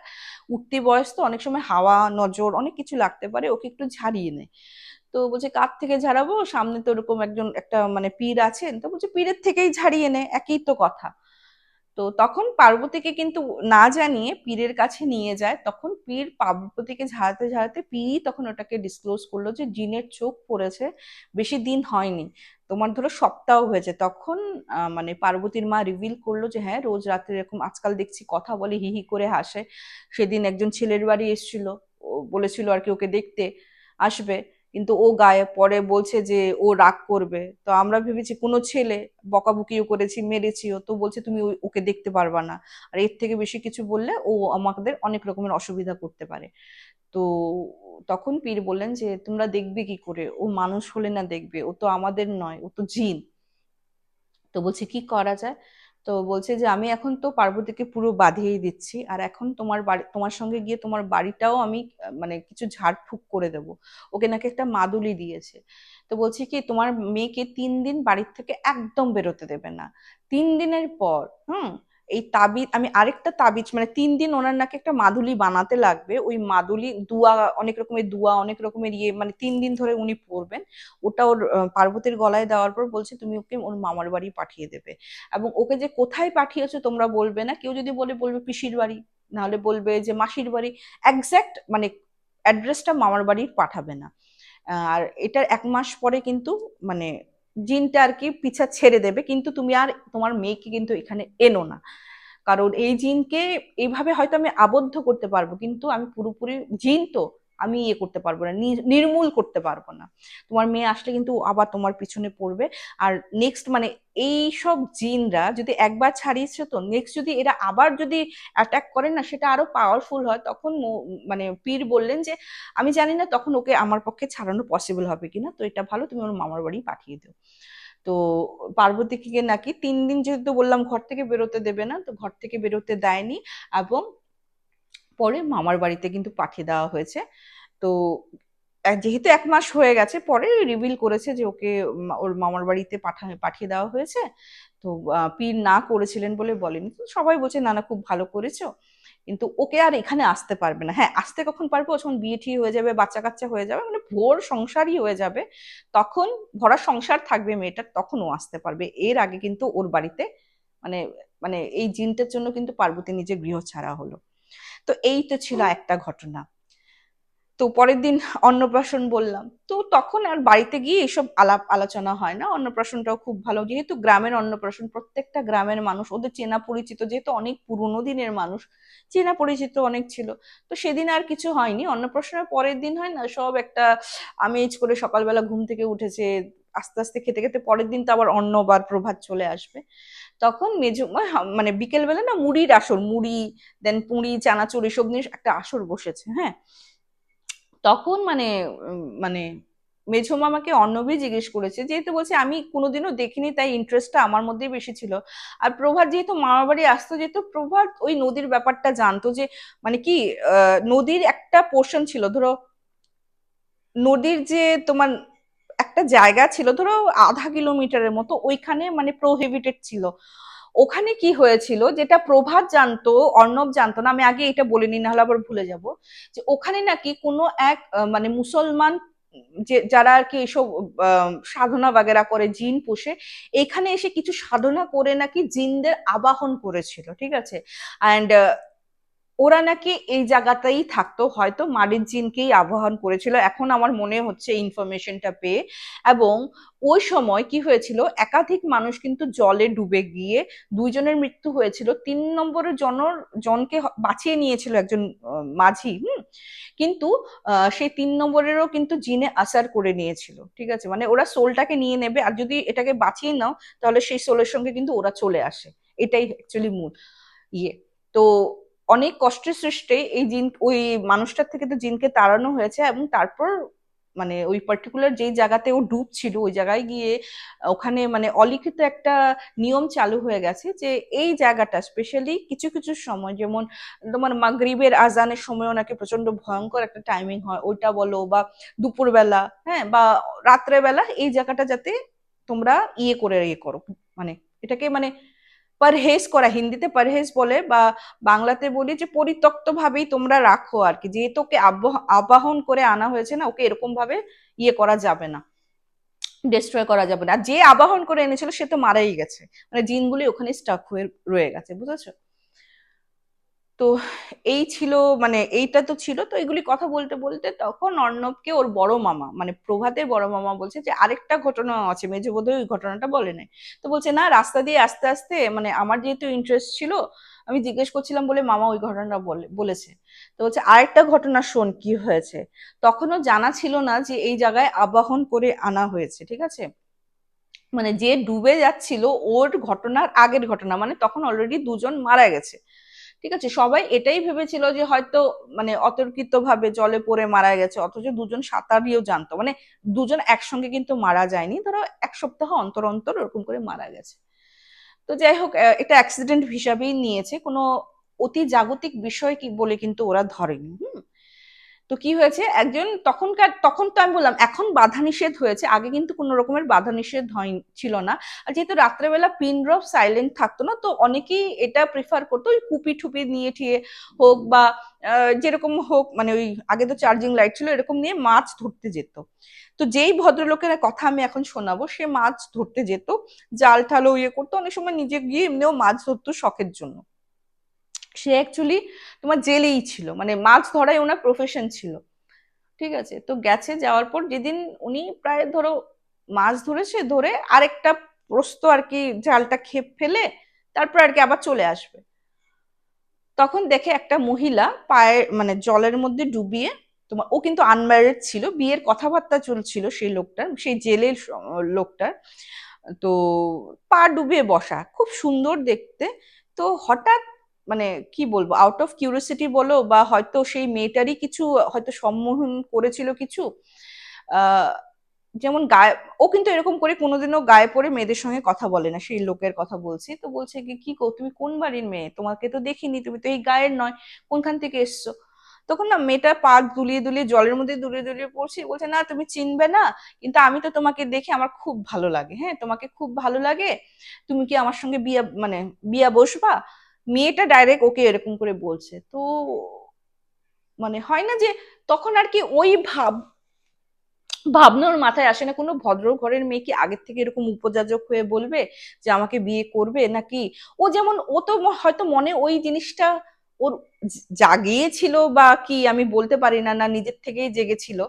উঠতি বয়স তো, অনেক সময় হাওয়া নজর অনেক কিছু লাগতে পারে, ওকে একটু ঝাড়িয়ে নে। তো বলছে কার থেকে ঝাড়াবো, সামনে তো ওরকম একজন একটা মানে পীর আছেন, তো বলছে পীরের থেকেই ঝাড়িয়ে নে, একই তো কথা। তো তখন পার্বতীকে কিন্তু না জানিয়ে পীরের কাছে নিয়ে যায়, তখন পীর পার্বতীকে ঝাড়াতে ঝাড়াতে পীরই তখন ওটাকে ডিসক্লোজ করলো যে জিনের চোখ পড়েছে, বেশি দিন হয়নি, তোমার ধরো সপ্তাহ হয়েছে। তখন মানে পার্বতীর মা রিভিল করলো যে হ্যাঁ রোজ রাত্রে এরকম আজকাল দেখছি কথা বলে, হি হি করে হাসে। সেদিন একজন ছেলের বাড়ি এসেছিল, ও বলেছিল আর কি ওকে দেখতে আসবে, কিন্তু ও গায়ে পরে বলছে যে ও রাগ করবে। তো আমরা ভেবেছি কোনো ছেলে, বকাবকিও করেছি, মেরেছিও, তো বলছে তুমি ওকে দেখতে পারবা না, আর এর থেকে বেশি কিছু বললে ও আমাদের অনেক রকমের অসুবিধা করতে পারে। তো তখন পীর বললেন যে তোমরা দেখবে কি করে, ও মানুষ হলে না দেখবে, ও তো আমাদের নয়, ও তো জিন। তো বলছে কি করা যায়? তো বলছে যে আমি এখন তো পার্বতীকে পুরো বাঁধিয়েই দিচ্ছি, আর এখন তোমার বাড়ি, তোমার সঙ্গে গিয়ে তোমার বাড়িটাও আমি মানে কিছু ঝাড়ফুঁক করে দেবো। ওকে নাকি একটা মাদুলি দিয়েছে। তো বলছে কি তোমার মেয়েকে 3 দিন বাড়ির থেকে একদম বেরোতে দেবে না। 3 দিনের পর এই তাবিজ, আমি আরেকটা তাবিজ, মানে 3 দিন ওনার নাকি একটা মাদুলি বানাতে লাগবে, ওই মাদুলি দুয়া, অনেক রকমের দুয়া, অনেক রকমের ইয়ে, মানে 3 দিন ধরে উনি পড়বেন। ওটা ওর পার্বতীর গলায় দেওয়ার পর বলছে তুমি ওকে ওর মামার বাড়ি পাঠিয়ে দেবে। এবং ওকে যে কোথায় পাঠিয়েছো তোমরা বলবে না, কেউ যদি বলে বলবে পিসির বাড়ি, নাহলে বলবে যে মাসির বাড়ি, একজ্যাক্ট মানে অ্যাড্রেসটা মামার বাড়ির পাঠাবে না। আর এটার 1 মাস পরে কিন্তু মানে জিনটা আর কি পিছা ছেড়ে দেবে, কিন্তু তুমি আর তোমার মেয়েকে কিন্তু এখানে এনো না। কারণ এই জিনকে এইভাবে হয়তো আমি আবদ্ধ করতে পারবো, কিন্তু আমি পুরোপুরি জিন তো আমি ইয়ে করতে পারবো না, নির্মূল করতে পারবো না। তোমার মেয়ে আসলে কিন্তু আবার তোমার পিছনে পড়বে। আর নেক্সট মানে এই সব জিনরা যদি একবার ছাড়িয়েছে, তো নেক্সট যদি এরা আবার যদি অ্যাটাক করে না, সেটা আরো পাওয়ারফুল হয়। তখন মানে পীর বললেন যে আমি জানি না তখন ওকে আমার পক্ষে ছাড়ানো পসিবল হবে কিনা, তো এটা ভালো তুমি ওর মামার বাড়ি পাঠিয়ে দিও। তো পার্বতীকে নাকি 3 দিন, যেহেতু বললাম ঘর থেকে বেরোতে দেবে না, তো ঘর থেকে বেরোতে দেয়নি, এবং পরে মামার বাড়িতে কিন্তু পাঠিয়ে দেওয়া হয়েছে। তো যেহেতু 1 মাস হয়ে গেছে, পরে রিভিল করেছে যে ওকে ওর মামার বাড়িতে পাঠিয়ে দেওয়া হয়েছে। তো পীর না করেছিলেন বলে বলেনি, তো সবাই বলছে না না খুব ভালো করেছো, কিন্তু ওকে আর এখানে আসতে পারবে না। হ্যাঁ, আসতে কখন পারবে, ও যখন বিয়ে ঠিক হয়ে যাবে, বাচ্চা কাচ্চা হয়ে যাবে, মানে ভোর সংসারই হয়ে যাবে, তখন ভরা সংসার থাকবে মেয়েটার, তখন ও আসতে পারবে। এর আগে কিন্তু ওর বাড়িতে মানে মানে এই জিনটার জন্য কিন্তু পার্বতী নিজে গৃহ ছাড়া হলো। তো এই তো ছিল একটা ঘটনা। তো পরের দিন অন্নপ্রাশন বললাম, তো তখন আর বাড়িতে গিয়ে এসব আলাপ আলোচনা হয় না। অন্নপ্রাশনটাও খুব ভালো, যেহেতু গ্রামের অন্নপ্রাশন, প্রত্যেকটা গ্রামের মানুষ ওদের চেনা পরিচিত, যেহেতু অনেক পুরোনো দিনের মানুষ, চেনা পরিচিত অনেক ছিল। তো সেদিন আর কিছু হয়নি। অন্নপ্রাশনের পরের দিন হয় না সব একটা আমেজ করে, সকালবেলা ঘুম থেকে উঠেছে, আস্তে আস্তে খেতে খেতে পরের দিন তো আবার অন্নবার প্রভাত চলে আসবে। তখন মেজমা মানে বিকেল বেলা না মুড়ির আসর, মুড়ি দেন পুঁড়ি চানাচুর এসব নিয়ে একটা আসর বসেছে। হ্যাঁ, তখন মানে মেঝো মামাকে অর্ণবই জিজ্ঞেস করেছে, যেহেতু বলছে আমি কোনোদিনও দেখিনি তাই ইন্টারেস্টটা আমার মধ্যেই বেশি ছিল। আর প্রভাত যেহেতু মামার বাড়ি আসতো, যেহেতু প্রভাত ওই নদীর ব্যাপারটা জানতো, যে মানে কি নদীর একটা পোর্শন ছিল, ধরো নদীর যে তোমার একটা জায়গা ছিল ধরো 0.5 কিলোমিটারের মতো, ওইখানে মানে প্রোহিবিটেড ছিল। ওখানে কি হয়েছিল যেটা প্রভাত জানতো, অর্ণব জানতো না, আমি আগে এটা বলিনি নাহলে আবার ভুলে যাব, যে ওখানে নাকি কোনো এক মানে মুসলমান, যে যারা আর কি এসব সাধনা বাগেরা করে, জিন পোষে, এখানে এসে কিছু সাধনা করে নাকি জিনদের আবাহন করেছিল, ঠিক আছে। অ্যান্ড ওরা নাকি এই জায়গাতেই থাকতো, হয়তো মারিচ জিনকেই আবাহন করেছিল, এখন আমার মনে হচ্ছে ইনফরমেশনটা পেয়ে। এবং ওই সময় কি হয়েছিল, একাধিক মানুষ কিন্তু জলে ডুবে গিয়ে 2 জনের মৃত্যু হয়েছিল। 3 নম্বরের জনকে বাঁচিয়ে নিয়েছিল একজন মাঝি। কিন্তু সেই 3 নম্বরেরও কিন্তু জিনে আসার করে নিয়েছিল, ঠিক আছে। মানে ওরা সোলটাকে নিয়ে নেবে, আর যদি এটাকে বাঁচিয়ে নাও তাহলে সেই সোলের সঙ্গে কিন্তু ওরা চলে আসে। এটাই অ্যাকচুয়ালি মূল ইয়ে। তো অনেক কষ্টের সৃষ্টে এই জিন, ওই মানুষটার থেকে তো জিনকে তাড়ানো হয়েছে, এবং তারপর মানে ওই পার্টিকুলার যেই জায়গাতে ও ডুবছিল ওই জায়গায় গিয়ে ওখানে মানে অলিখিত একটা নিয়ম চালু হয়ে গেছে, যে এই জায়গাটা স্পেশালি কিছু কিছু সময়, যেমন তোমার মাগরিবের আজানের সময়ও নাকি প্রচন্ড ভয়ঙ্কর একটা টাইমিং হয়, ওইটা বলো বা দুপুরবেলা, হ্যাঁ, বা রাত্রেবেলা, এই জায়গাটা যাতে তোমরা ইয়ে করো, মানে এটাকে মানে পরহেজ করা, হিন্দিতে পরহেজ বলে, বা বাংলাতে বলি যে পরিত্যক্ত ভাবেই তোমরা রাখো আর কি, যেহেতু ওকে আবাহন করে আনা হয়েছে না, ওকে এরকম ভাবে ইয়ে করা যাবে না, ডিস্ট্রয় করা যাবে না। আর যে আবাহন করে এনেছিল সে তো মারাই গেছে, মানে জিনগুলি ওখানে স্টাক হয়ে রয়ে গেছে, বুঝেছো। তো এই ছিল, মানে এইটা তো ছিল। তো এগুলি কথা বলতে বলতে তখন অর্ণবকে ওর বড় মামা, মানে প্রভাতের বড় মামা বলছে যে আরেকটা ঘটনা আছে, মেজো বোধহয় ওই ঘটনাটা বলে নাই। তো বলছে না, রাস্তা দিয়ে আস্তে আস্তে মানে আমার যেহেতু ইন্টারেস্ট ছিল, আমি জিজ্ঞেস করছিলাম বলে মামা ওই ঘটনাটা বলেছে। তো বলছে আরেকটা ঘটনা শোন কি হয়েছে। তখনও জানা ছিল না যে এই জায়গায় আবাহন করে আনা হয়েছে, ঠিক আছে। মানে যে ডুবে যাচ্ছিল ওর ঘটনার আগের ঘটনা, মানে তখন অলরেডি 2 জন মারা গেছে, ঠিক আছে। সবাই এটাই ভেবেছিল যে হয়তো মানে অতর্কিত ভাবে জলে পড়ে মারা গেছে, অথচ 2 জন সাঁতারিও জানতো, মানে 2 জন একসঙ্গে কিন্তু মারা যায়নি, ধরো 1 সপ্তাহ অন্তর অন্তর ওরকম করে মারা গেছে। তো যাই হোক, এটা অ্যাক্সিডেন্ট হিসাবেই নিয়েছে, কোনো অতি জাগতিক বিষয় কি বলে কিন্তু ওরা ধরেনি। তো কি হয়েছে, একজন তখন তো আমি বললাম এখন বাধা নিষেধ হয়েছে, আগে কিন্তু কোনো রকমের বাধা নিষেধ ছিল না। আর যেহেতু রাত্রেবেলা পিন ড্রপ সাইলেন্ট থাকতো না, তো অনেকেই এটা প্রিফার করতো ওই কুপি ঠুপি নিয়ে ঠিয়ে হোক, বা যেরকম হোক, মানে ওই আগে তো চার্জিং লাইট ছিল, এরকম নিয়ে মাছ ধরতে যেত। তো যেই ভদ্রলোকের কথা আমি এখন শোনাবো, সে মাছ ধরতে যেত, জাল ঠালও ইয়ে করতো, অনেক সময় নিজে গিয়ে এমনিও মাছ ধরতো শখের জন্য। সে অ্যাকচুয়ালি তোমার জেলেই ছিল, মানে মাছ ধরাই ওনার প্রফেশন ছিল, ঠিক আছে। তো গেছে, যাওয়ার পর যেদিন উনি প্রায় ধরো মাছ ধরেছে, ধরে আরেকটা প্রস্ত আর কি জালটা খেপ ফেলে তারপর আর কি আবার চলে আসবে, তখন দেখে একটা মহিলা পায়ে মানে জলের মধ্যে ডুবিয়ে, তোমার ও কিন্তু আনম্যারিড ছিল, বিয়ের কথাবার্তা চলছিল সেই লোকটার, সেই জেলের লোকটার। তো পা ডুবিয়ে বসা, খুব সুন্দর দেখতে। তো হঠাৎ মানে কি বলবো, আউট অফ কিউরিওসিটি বলো, বা হয়তো সেই মেয়েটারই কিছু হয়তো সম্মোহন করেছিল কিছু, আহ যেমন গায়ে, ও কিন্তু এরকম করে কোনোদিনও গায়ে পড়ে মেয়েদের সঙ্গে কথা বলে না, সেই লোকের কথা বলছি। তো বলছে কি, কি গো তুমি কোন বাড়ির মেয়ে, তোমাকে তো দেখিনি, তুমি তো এই গায়ের নয়, কোনখান থেকে এসছো? তখন না মেয়েটা পা দুলিয়ে দুলিয়ে জলের মধ্যে দুলিয়ে দুলিয়ে পড়ছে, বলছে না তুমি চিনবে না, কিন্তু আমি তো তোমাকে দেখে আমার খুব ভালো লাগে, হ্যাঁ তোমাকে খুব ভালো লাগে, তুমি কি আমার সঙ্গে বিয়া মানে বিয়া বসবা? মেয়েটা ডাইরেক্ট ওকে এরকম করে বলছে। তো মানে হয় না যে তখন আর কি ওই ভাবনা ওর মাথায় আসে না, কোনো ভদ্র ঘরের মেয়ে কি আগের থেকে এরকম উপযাচক হয়ে বলবে যে আমাকে বিয়ে করবে নাকি? ও যেমন ও তো হয়তো মনে ওই জিনিসটা ওর জাগিয়েছিল বা কি আমি বলতে পারি না, না নিজের থেকেই জেগেছিল।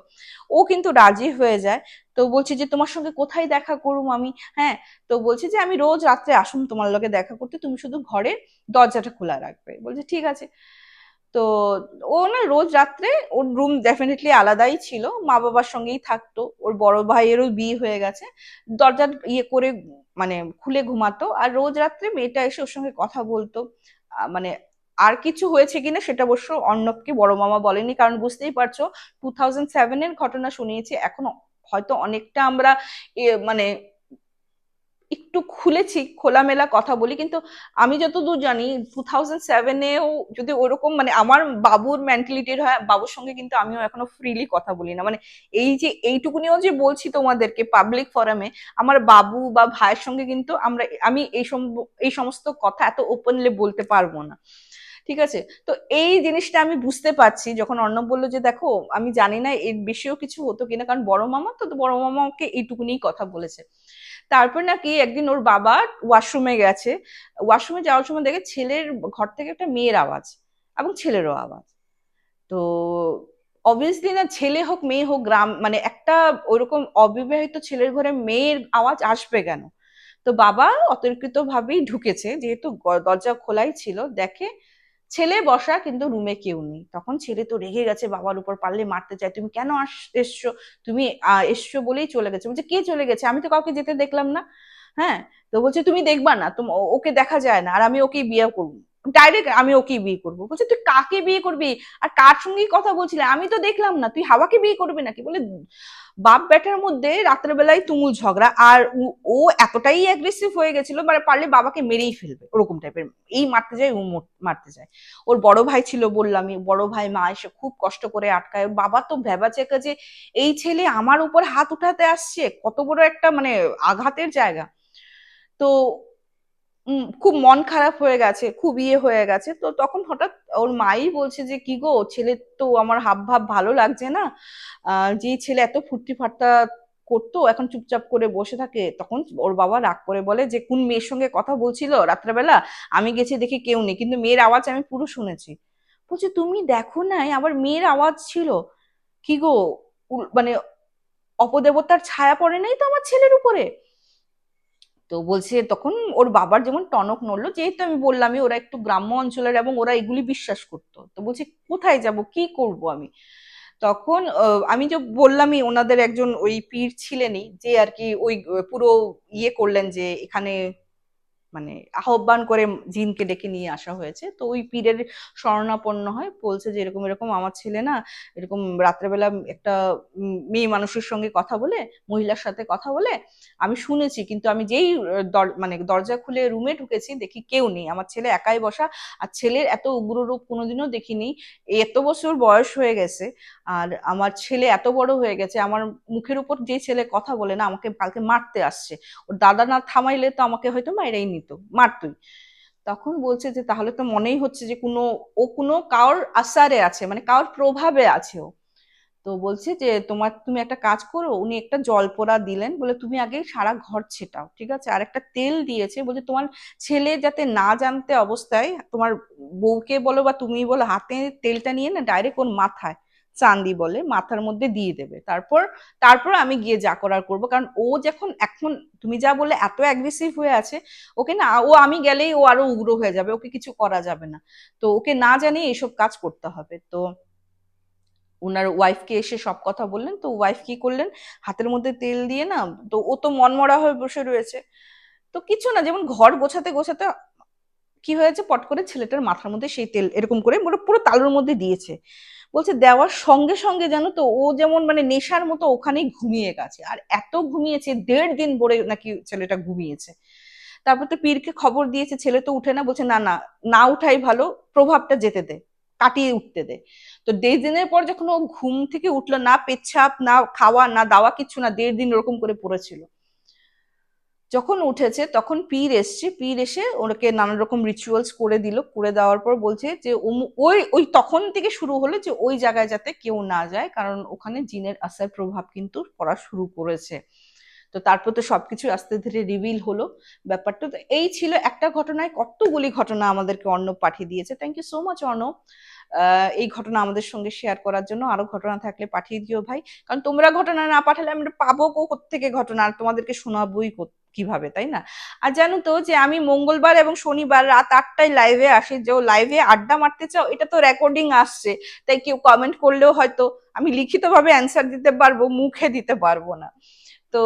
ও কিন্তু রাজি হয়ে যায়। তো বলছে যে তোমার সঙ্গে কোথায় দেখা করুম আমি? হ্যাঁ, তো বলছে যে আমি রোজ রাত্রে আসুম তোমার লগে দেখা করতে, তুমি শুধু ঘরে দরজাটা খোলা রাখবে। বলছে ঠিক আছে। তো ও না রোজ রাত্রে, ওর রুম ডেফিনেটলি আলাদাই ছিল, মা বাবার সঙ্গেই থাকতো, ওর বড় ভাইয়েরও বিয়ে হয়ে গেছে, দরজা ইয়ে করে মানে খুলে ঘুমাতো, আর রোজ রাত্রে মেয়েটা এসে ওর সঙ্গে কথা বলতো। মানে আর কিছু হয়েছে কিনা সেটা অবশ্য অর্ণবকে বড় মামা বলেনি, কারণ বুঝতেই পারছো 2007-এর ঘটনা শুনিয়েছি, এখন হয়তো অনেকটা আমরা মানে একটু খুলেছি, খোলামেলা কথা বলি, কিন্তু আমি যতদূর জানি 2007-এও যদি ওরকম মানে আমার বাবুর মেন্টালিটির হয়, বাবুর সঙ্গে কিন্তু আমিও এখনো ফ্রিলি কথা বলি না, মানে এই যে এইটুকুনিও যে বলছি তোমাদেরকে পাবলিক ফোরামে, আমার বাবু বা ভাইয়ের সঙ্গে কিন্তু আমি এই সমস্ত কথা এত ওপেনলি বলতে পারবো না। ঠিক আছে? তো এই জিনিসটা আমি বুঝতে পারছি যখন অর্ণব বললো যে দেখো আমি জানি না এর বেশিও কিছু হতো কিনা, কারণ বড় মামা তো, বড় মামা ওকে এইটুকুনি কথা বলেছে। তারপর নাকি একদিন ওর বাবা ওয়াশরুমে গেছে, ওয়াশরুমে যাওয়ার সময় দেখে ছেলের ঘর থেকে একটা মেয়ের আওয়াজ এবং ছেলেরও আওয়াজ। তো অবভিয়াসলি না, ছেলে হোক মেয়ে হোক, গ্রাম মানে একটা ওইরকম অবিবাহিত ছেলের ঘরে মেয়ের আওয়াজ আসবে কেন? তো বাবা অতর্কিত ভাবেই ঢুকেছে, যেহেতু দরজা খোলাই ছিল, দেখে ছেলে বসা কিন্তু রুমে কেউ নেই। তখন ছেলে তো রেগে গেছে, বাবার উপর পারলে মারতে চায়, তুমি কেন এসছো? তুমি এসছো বলেই চলে গেছে। বলছে কে চলে গেছে? আমি তো কাউকে যেতে দেখলাম না। হ্যাঁ, তো বলছে তুমি দেখবা না, ওকে দেখা যায় না, আর আমি ওকেই বিয়ে করবো, ডাইরেক্ট আমি ওকেই বিয়ে করবো। বলছে তুই কাকে বিয়ে করবি, আর কার সঙ্গে কথা বলছিলে, আমি তো দেখলাম না, তুই হাওয়াকে বিয়ে করবি নাকি? বলে বাপ বেটার মধ্যে রাতের বেলায় তুমুল ঝগড়া, আর ও এতটাই অ্যাগ্রেসিভ হয়ে গেছিল, মানে পারলে বাবাকে মেরেই ফেলবে ওরকম টাইপের, এই মারতে যায় ও মারতে যায়। ওর বড় ভাই ছিল বললামই, বড় ভাই মা এসে খুব কষ্ট করে আটকায়, ওর বাবা তো ভেবাচেকা যে এই ছেলে আমার উপর হাত উঠাতে আসছে, কত বড় একটা মানে আঘাতের জায়গা। তো খুব মন খারাপ হয়ে গেছে, খুব ইয়ে হয়ে গেছে। তো তখন হঠাৎ ওর মাই বলছে যে কি গো, ছেলের তো আমার হাব ভাব ভালো লাগছে না, যে ছেলে এত ফুর্তি ফার্তা করতো এখন চুপচাপ করে বসে থাকে। তখন ওর বাবা রাগ করে বলে যে কোন মেয়ের সঙ্গে কথা বলছিল রাত্রেবেলা, আমি গেছি দেখি কেউ নেই, কিন্তু মেয়ের আওয়াজ আমি পুরো শুনেছি। বলছে তুমি দেখো নাই, আবার মেয়ের আওয়াজ ছিল? কি গো, মানে অপদেবতার ছায়া পড়ে নাই তো আমার ছেলের উপরে? তো বলছে তখন ওর বাবার যেমন টনক নড়লো, যেহেতু আমি বললামই ওরা একটু গ্রাম্য অঞ্চলের এবং ওরা এগুলি বিশ্বাস করতো। তো বলছে কোথায় যাব, কি করব আমি? তখন আমি যে বললামই ওনাদের একজন ওই পীর ছিলেনই, যে আর কি ওই পুরো ইয়ে করলেন যে এখানে মানে আহ্বান করে জিনকে ডেকে নিয়ে আসা হয়েছে। তো ওই পীরের শরণাপন্ন হয়, বলছে যে এরকম এরকম আমার ছেলে না এরকম রাত্রেবেলা একটা মেয়ে মানুষের সঙ্গে কথা বলে, মহিলার সাথে কথা বলে আমি শুনেছি, কিন্তু আমি যেই মানে দরজা খুলে রুমে ঢুকেছি দেখি কেউ নেই, আমার ছেলে একাই বসা, আর ছেলের এত উগ্র রূপ কোনোদিনও দেখিনি, এত বছর বয়স হয়ে গেছে, আর আমার ছেলে এত বড় হয়ে গেছে, আমার মুখের উপর যে ছেলে কথা বলে না আমাকে কালকে মারতে আসছে, ওর দাদা না থামাইলে তো আমাকে হয়তো মাইরাই নিত, মারতই। তখন বলছে যে তাহলে তো মনেই হচ্ছে যে কোনো কারোর আসারে আছে, মানে কারোর প্রভাবে আছে ও। তো বলছে যে তুমি একটা কাজ করো, উনি একটা জলপোড়া দিলেন, বলে তুমি আগে সারা ঘর ছেটাও, ঠিক আছে, আর একটা তেল দিয়েছে, বলছে তোমার ছেলে যাতে না জানতে অবস্থায় তোমার বউকে বলো বা তুমি বলো, হাতে তেলটা নিয়ে না ডাইরেক্ট ওর মাথায়, চান্দি বলে মাথার মধ্যে দিয়ে দেবে, তারপর তারপর আমি গিয়ে যা করার করবো, কারণ ও যখন এখন তুমি যা বললে এত অ্যাগ্রেসিভ হয়ে আছে, ওকে না, ও আমি গেলেই ও আরো উগ্র হয়ে যাবে, ওকে কিছু করা যাবে না। তো ওকে না জানিয়ে এইসব কাজ করতে হবে। তো ওনার ওয়াইফকে এসে সব কথা বললেন। তো ওয়াইফ কি করলেন, হাতের মধ্যে তেল দিয়ে না, তো ও তো মনমরা হয়ে বসে রয়েছে, তো কিছু না, যেমন ঘর গোছাতে গোছাতে কি হয়েছে, পট করে ছেলেটার মাথার মধ্যে সেই তেল এরকম করে পুরো তালুর মধ্যে দিয়েছে। বলছে দেওয়ার সঙ্গে সঙ্গে জানো তো ও যেমন মানে নেশার মতো ওখানেই ঘুমিয়ে গেছে, আর এত ঘুমিয়েছে, 1.5 দিন ভরে নাকি ছেলেটা ঘুমিয়েছে। তারপর তো পীরকে খবর দিয়েছে, ছেলে তো উঠে না, বলছে না না, না উঠাই ভালো, প্রভাবটা যেতে দে, কাটিয়ে উঠতে দে। তো 1.5 দিনের পর যখন ও ঘুম থেকে উঠলো, না পেচ্ছাপ না খাওয়া না দাওয়া কিচ্ছু না, 1.5 দিন ওরকম করে পড়েছিল। যখন উঠেছে তখন পীর এসছে, পীর এসে ওকে নানা রকম রিচুয়ালস করে দিল, করে দেওয়ার পর বলছে যে ওই ওই তখন থেকে শুরু হলো যে ওই জায়গায় যাতে কেউ না যায়, কারণ ওখানে জিনের আসার প্রভাব কিন্তু পড়া শুরু করেছে। তো তারপর তো সবকিছু আস্তে ধীরে রিভিল হলো ব্যাপারটা। তো এই ছিল একটা ঘটনায় কতগুলি ঘটনা আমাদেরকে অর্ণব পাঠিয়ে দিয়েছে। Thank you so much Arnab, এই ঘটনা আমাদের সঙ্গে শেয়ার করার জন্য। আরো ঘটনা থাকলে পাঠিয়ে দিও ভাই, কারণ তোমরা ঘটনা না পাঠালে আমরা পাবো কোত্থেকে ঘটনা, আর তোমাদেরকে শোনাবোই কিভাবে, তাই না? আর জানো তো যে আমি মঙ্গলবার এবং শনিবার রাত 8টায় লাইভে আসি, যে লাইভে আড্ডা মারতে চাও, এটা তো রেকর্ডিং আসছে, তাই কেউ কমেন্ট করলেও হয়তো আমি লিখিতভাবে অ্যান্সার দিতে পারবো, মুখে দিতে পারবো না। তো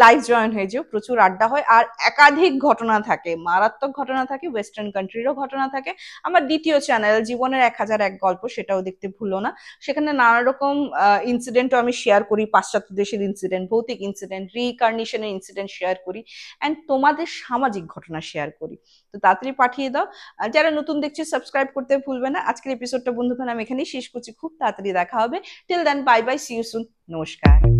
লাইভ জয়েন হয়ে যেও, প্রচুর আড্ডা হয়, আর একাধিক ঘটনা থাকে, মারাত্মক ঘটনা থাকে, ওয়েস্টার্ন কান্ট্রিরও ঘটনা থাকে। আমার দ্বিতীয় চ্যানেল জীবনের 1001 গল্প, সেটাও দেখতে ভুলো না। সেখানে নানা রকম ইনসিডেন্টও আমি শেয়ার করি, পাশ্চাত্য দেশের ইনসিডেন্ট, ভৌতিক ইনসিডেন্ট, রিকার্নিশনের ইনসিডেন্ট শেয়ার করি, অ্যান্ড তোমাদের সামাজিক ঘটনা শেয়ার করি। তো তাড়াতাড়ি পাঠিয়ে দাও। যারা নতুন দেখছি সাবস্ক্রাইব করতে ভুলবে না। আজকের এপিসোডটা বন্ধুগণ আমি এখানেই শেষ করছি, খুব তাড়াতাড়ি দেখা হবে। Till then bye bye, see you soon, নমস্কার।